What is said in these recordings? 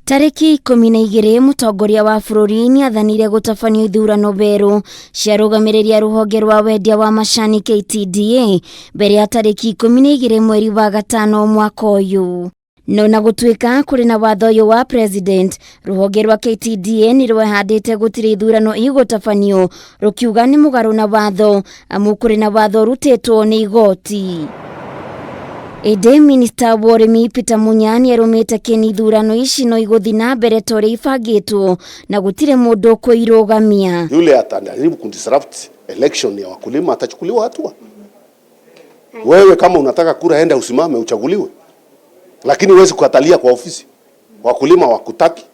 Tariki 12 mutongoria wa bururi ni athanire gutabanio ithurano beru cia arugamiriri ruhonge rwa wendia wa macani KTDA mbere ya tariki 12 mweri wa gatano mwaka uyu. No na gutuika kuri na watho uyu wa president, ruhonge rwa KTDA ni rwehandite gutiri ithurano igutabanio rukiuga ni mugaru na watho amu kuri na watho rutitwo ni igoti. Ede Minister wa urimi Peter Munya ni arumite kini ithurano ici no iguthi na mbere tore ifagitwo na gutire mundu kuirugamia. Yule atajaribu kudisrupt election ya wakulima atachukuliwa hatua. Wewe kama unataka kura enda usimame uchaguliwe. Lakini huwezi kukatalia kwa ofisi. Wakulima wakutaki.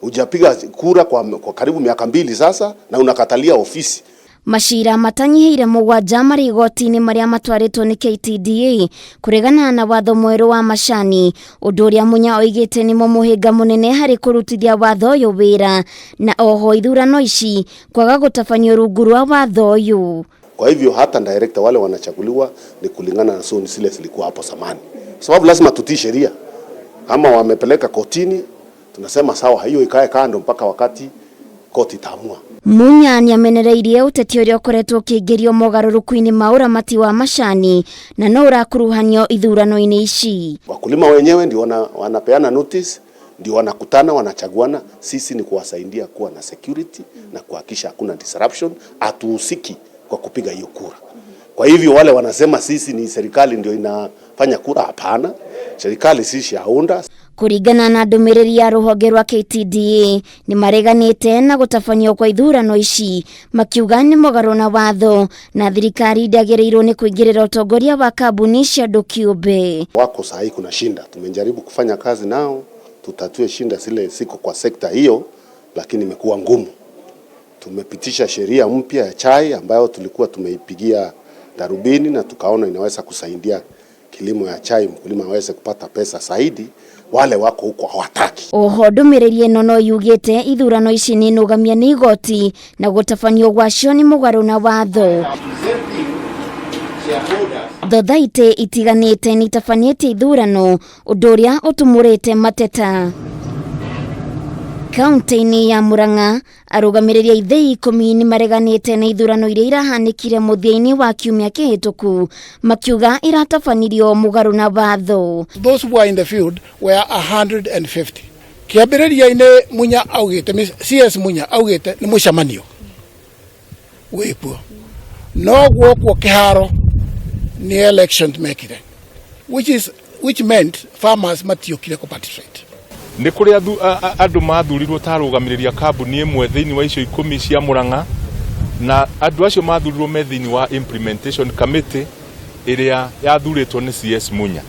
Hujapiga kura kwa karibu miaka 2 sasa na unakatalia ofisi. Mashira matanyihire mugwanja mari igoti-ini maria matwaritwo ni KTDA kuregana na watho mweru wa macani, undu uria Munya ougite ni muhinga munene hari kurutithia watho uyu wira na oho ithurano ici kwaga gutabanio rungu rwa watho uyu. Kwa hivyo hata director wale wanachaguliwa ni kulingana na zoni zile zilikuwa hapo zamani. Sababu lazima tutii sheria. Kama wamepeleka kotini tunasema sawa, hiyo ikae kando mpaka wakati koti itaamua. Munya ni amenereirie uteti uria ukoretwo ukiingirio mogaruruku-ini ma uramati wa macani na no urakuruhanio ithurano-ini ici. Wakulima wenyewe ndio wanapeana notice, ndio wanakutana, wanachaguana. Sisi ni kuwasaidia kuwa na security na kuhakikisha hakuna disruption, hatuhusiki kwa kupiga hiyo kura. Kwa hivyo wale wanasema sisi ni serikali ndio inafanya kura, hapana. Serikali sisi haunda. Kurigana na ndumiriri ya ruhonge rwa KTDA ni mareganite na gutabanio kwa ithurano ici makiuga ni mugaru na watho na thirikari ndiagiriirwo ni kuingirira utongoria wa kambuni cia andu kiumbe. Wako sahi kuna shinda, tumejaribu kufanya kazi nao tutatue shinda zile siko kwa sekta hiyo, lakini imekuwa ngumu. Tumepitisha sheria mpya ya chai ambayo tulikuwa tumeipigia darubini na tukaona inaweza kusaidia kilimo ya chai, mkulima aweze kupata pesa zaidi. Wale wako huko hawataki. Oho ndumiriri ino no yugite ithurano ici ni nugamia ni igoti na gutabanio gwacio ni mugaru na watho. Thothaite itiganite ni tabanite ithurano undu uria utumurite mateta. Kaunti-ini ya Murang'a, arugamiriri a ithei 10 ni mareganite na ithurano iria irahanikire muthia-ini wa kiumia kihituku makiuga iratabanirio mugaru na watho. Those who were in the field were 150. Kiambiriria-ini Munya augite, CS Munya augite ni mucamanio wipuo. No guo kiharo ni election mekire, which meant farmers matiokire ku participate. Ni kuri andu mathurirwo tarugamiriria kambuni imwe thiini wa icio 10 cia Murang'a na andu acio mathurirwo me thiini wa implementation committee iria yathuritwo ni CS Munya.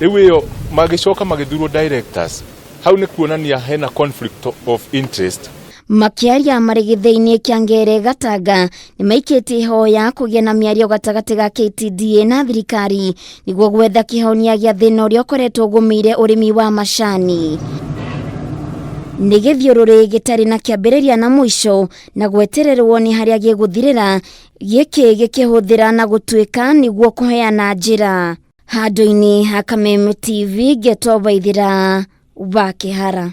Riu iyo magicoka magithurwo directors, hau ni kuonania hena conflict of interest. Makiaria marigithe-ini kiangere Gatanga ni maikite hoya kugia na miario gatagati ga KTDA na thirikari niguo gwetha kihonia gia thina uria ukoretwo gumire urimi wa macani. Ni githiururi gitari na kiambiriria na mwisho na gwetererwo ni haria giguthirira giki gikihuthira na gutuika niguo kuheana njira. Handu-ini ha Kameme TV getwo Baithira wa Kihara.